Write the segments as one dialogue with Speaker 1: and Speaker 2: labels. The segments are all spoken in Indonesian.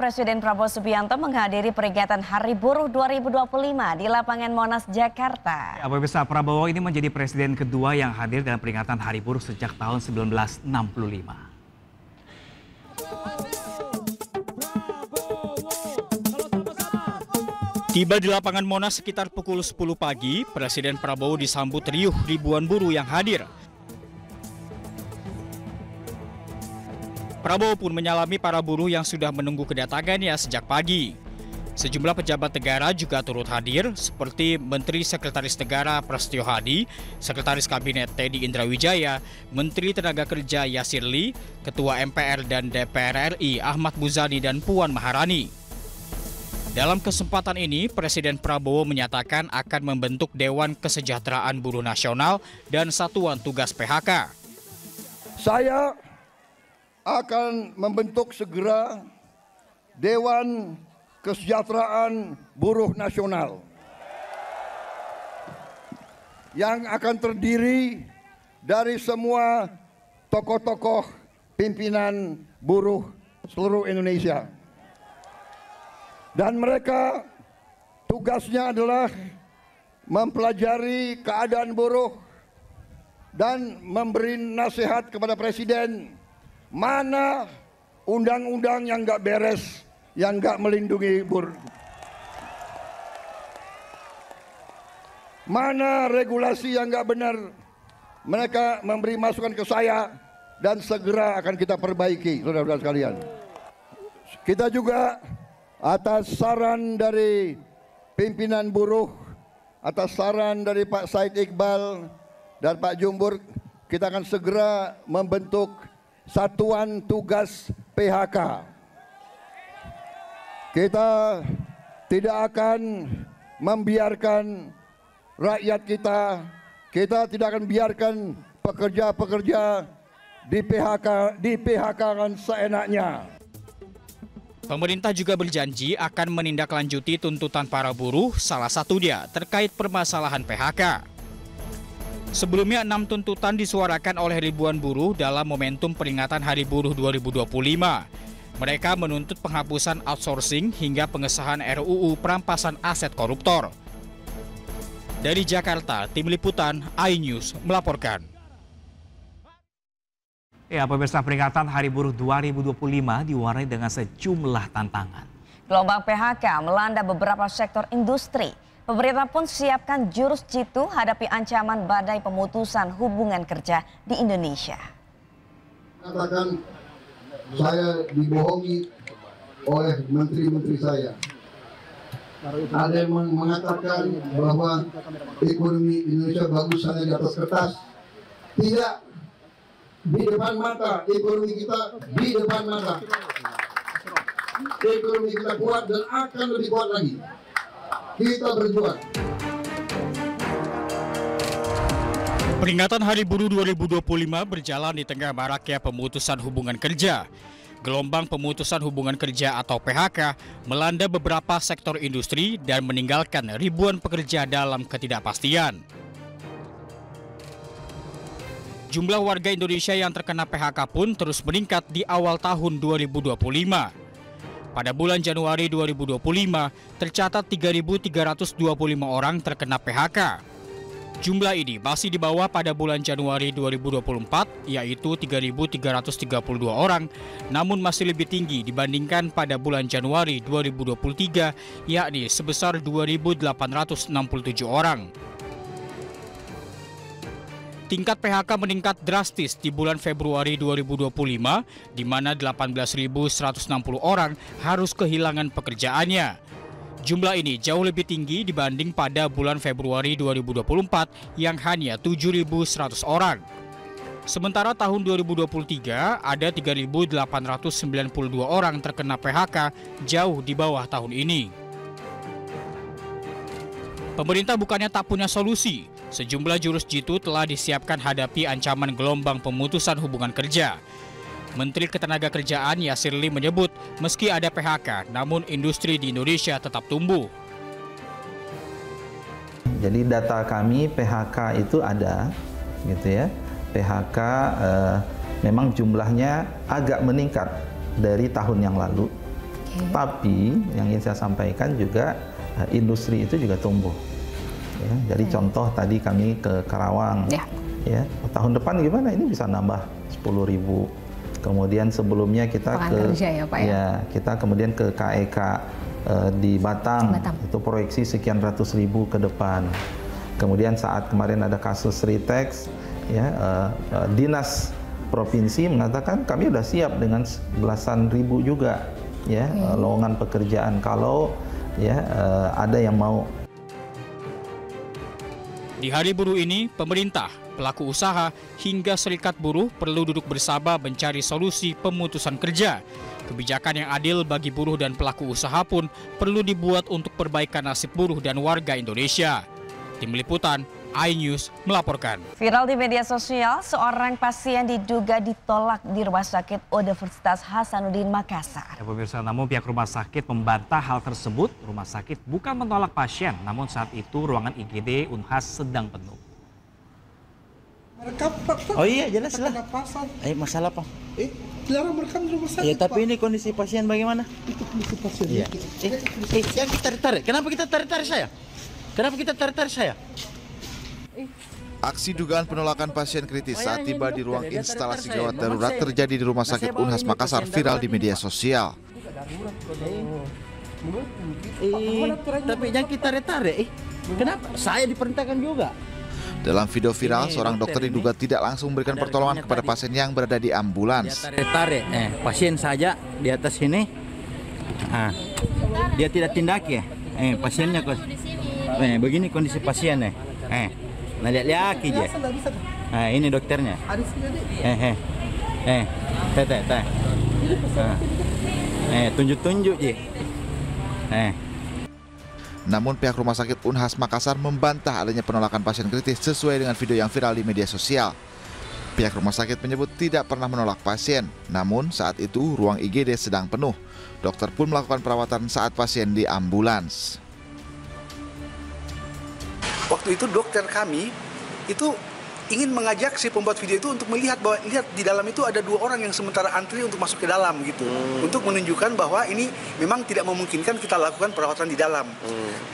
Speaker 1: Presiden Prabowo Subianto menghadiri peringatan Hari Buruh 2025 di lapangan Monas, Jakarta.
Speaker 2: Ya, pemirsa, Prabowo ini menjadi presiden kedua yang hadir dalam peringatan Hari Buruh sejak tahun 1965.
Speaker 3: Tiba di lapangan Monas sekitar pukul 10 pagi, Presiden Prabowo disambut riuh ribuan buruh yang hadir. Prabowo pun menyalami para buruh yang sudah menunggu kedatangannya sejak pagi. Sejumlah pejabat negara juga turut hadir, seperti Menteri Sekretaris Negara Prasetyo Hadi, Sekretaris Kabinet Teddy Indrawijaya, Menteri Tenaga Kerja Yasir Lee, Ketua MPR dan DPR RI Ahmad Muzani dan Puan Maharani. Dalam kesempatan ini, Presiden Prabowo menyatakan akan membentuk Dewan Kesejahteraan Buruh Nasional dan Satuan Tugas PHK.
Speaker 4: Saya akan membentuk segera Dewan Kesejahteraan Buruh Nasional yang akan terdiri dari semua tokoh-tokoh pimpinan buruh seluruh Indonesia. Dan mereka tugasnya adalah mempelajari keadaan buruh dan memberi nasihat kepada Presiden mana undang-undang yang nggak beres, yang nggak melindungi buruh. Mana regulasi yang nggak benar, mereka memberi masukan ke saya dan segera akan kita perbaiki, saudara-saudara sekalian. Kita juga atas saran dari pimpinan buruh, atas saran dari Pak Said Iqbal dan Pak Jumbur, kita akan segera membentuk Satuan Tugas PHK. Kita tidak akan membiarkan rakyat kita tidak akan biarkan pekerja-pekerja di PHK-kan seenaknya.
Speaker 3: Pemerintah juga berjanji akan menindaklanjuti tuntutan para buruh, salah satunya terkait permasalahan PHK. Sebelumnya 6 tuntutan disuarakan oleh ribuan buruh dalam momentum peringatan Hari Buruh 2025. Mereka menuntut penghapusan outsourcing hingga pengesahan RUU perampasan aset koruptor. Dari Jakarta, Tim Liputan iNews melaporkan.
Speaker 2: Ya, pemirsa, peringatan Hari Buruh 2025 diwarnai dengan sejumlah tantangan.
Speaker 1: Gelombang PHK melanda beberapa sektor industri. Pemerintah pun siapkan jurus jitu hadapi ancaman badai pemutusan hubungan kerja di Indonesia.
Speaker 5: Katakan saya dibohongi oleh menteri-menteri saya. Ada yang mengatakan bahwa ekonomi Indonesia bagus hanya di atas kertas. Tidak, di depan mata ekonomi kita, di depan mata. Ekonomi kita kuat dan akan lebih kuat lagi. Kita berjuang.
Speaker 3: Peringatan Hari Buruh 2025 berjalan di tengah maraknya pemutusan hubungan kerja. Gelombang pemutusan hubungan kerja atau PHK melanda beberapa sektor industri dan meninggalkan ribuan pekerja dalam ketidakpastian. Jumlah warga Indonesia yang terkena PHK pun terus meningkat di awal tahun 2025. Pada bulan Januari 2025, tercatat 3.325 orang terkena PHK. Jumlah ini masih di bawah pada bulan Januari 2024, yaitu 3.332 orang, namun masih lebih tinggi dibandingkan pada bulan Januari 2023, yakni sebesar 2.867 orang. Tingkat PHK meningkat drastis di bulan Februari 2025, di mana 18.160 orang harus kehilangan pekerjaannya. Jumlah ini jauh lebih tinggi dibanding pada bulan Februari 2024 yang hanya 7.100 orang. Sementara tahun 2023 ada 3.892 orang terkena PHK, jauh di bawah tahun ini. Pemerintah bukannya tak punya solusi. Sejumlah jurus jitu telah disiapkan hadapi ancaman gelombang pemutusan hubungan kerja. Menteri Ketenagakerjaan Yasir Lee menyebut meski ada PHK, namun industri di Indonesia tetap tumbuh.
Speaker 6: Jadi data kami PHK itu ada, gitu ya. PHK memang jumlahnya agak meningkat dari tahun yang lalu. Tapi yang ingin saya sampaikan juga industri itu juga tumbuh. Ya, jadi contoh tadi kami ke Karawang, ya tahun depan gimana? Ini bisa nambah 10.000. Kemudian sebelumnya kita kita kemudian ke KEK di Batang, itu proyeksi sekian ratus ribu ke depan. Kemudian saat kemarin ada kasus Ritex, ya dinas provinsi mengatakan kami sudah siap dengan belasan ribu juga, ya lowongan pekerjaan kalau ya ada yang mau.
Speaker 3: Di Hari Buruh ini, pemerintah, pelaku usaha, hingga serikat buruh perlu duduk bersama mencari solusi pemutusan kerja. Kebijakan yang adil bagi buruh dan pelaku usaha pun perlu dibuat untuk perbaikan nasib buruh dan warga Indonesia. Tim Liputan, iNews melaporkan.
Speaker 1: Viral di media sosial, seorang pasien diduga ditolak di Rumah Sakit Universitas Hasanuddin Makassar.
Speaker 2: Ya, pemirsa, namun pihak rumah sakit membantah hal tersebut. Rumah sakit bukan menolak pasien, namun saat itu ruangan IGD Unhas sedang penuh.
Speaker 7: Oh iya, jelas lah. Masalah apa?
Speaker 5: Dilarang merekam di rumah sakit.
Speaker 7: Ya, tapi ini kondisi pasien bagaimana?
Speaker 5: Itu kondisi pasien.
Speaker 7: Iya. Yang kita tarik. Kenapa kita tarik saya? Kenapa kita tarik saya?
Speaker 8: Aksi dugaan penolakan pasien kritis saat tiba di ruang instalasi gawat darurat terjadi di Rumah Sakit Unhas Makassar viral di media sosial.
Speaker 7: Tapi jangan kita tarik. Kenapa? Saya diperintahkan juga.
Speaker 8: Dalam video viral, seorang dokter diduga tidak langsung memberikan pertolongan kepada pasien yang berada di ambulans.
Speaker 7: Tarik. Pasien saja di atas sini. Dia tidak tindak ya. Pasiennya kok. Begini kondisi pasien Nah, lihat aja. Nah, ini dokternya. Tunjuk-tunjuk je.
Speaker 8: Namun pihak Rumah Sakit Unhas Makassar membantah adanya penolakan pasien kritis sesuai dengan video yang viral di media sosial. Pihak rumah sakit menyebut tidak pernah menolak pasien, namun saat itu ruang IGD sedang penuh. Dokter pun melakukan perawatan saat pasien di ambulans.
Speaker 9: Waktu itu dokter kami itu ingin mengajak si pembuat video itu untuk melihat bahwa lihat di dalam itu ada 2 orang yang sementara antri untuk masuk ke dalam gitu, untuk menunjukkan bahwa ini memang tidak memungkinkan kita lakukan perawatan di dalam.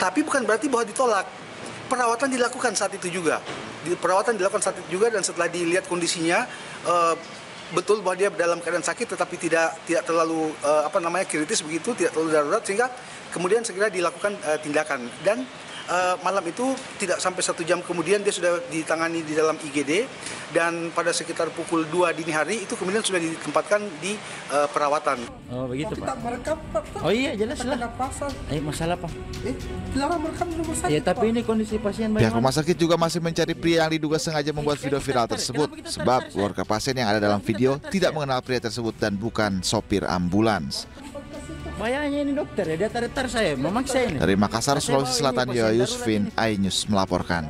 Speaker 9: Tapi bukan berarti bahwa ditolak. Perawatan dilakukan saat itu juga. Dan setelah dilihat kondisinya betul bahwa dia dalam keadaan sakit tetapi tidak terlalu kritis begitu, tidak terlalu darurat, sehingga kemudian segera dilakukan tindakan. Dan malam itu tidak sampai 1 jam kemudian dia sudah ditangani di dalam IGD, dan pada sekitar pukul 2 dini hari itu kemudian sudah ditempatkan di perawatan.
Speaker 7: Oh begitu Pak.
Speaker 5: Merekam, Pak.
Speaker 7: Oh iya, jelas lah. Masalah apa?
Speaker 5: Dilarang merekam di rumah sakit.
Speaker 7: Ya, tapi ini kondisi pasien bagaimana?
Speaker 8: Pihak rumah sakit juga masih mencari pria yang diduga sengaja membuat video viral tersebut, sebab keluarga pasien yang ada dalam video tidak mengenal pria tersebut dan bukan sopir ambulans.
Speaker 7: Bayangnya ini dokter ya, dia tarik saya, memaksa ini.
Speaker 8: Dari Makassar, Sulawesi Selatan, Yoha Yusfin, iNews melaporkan.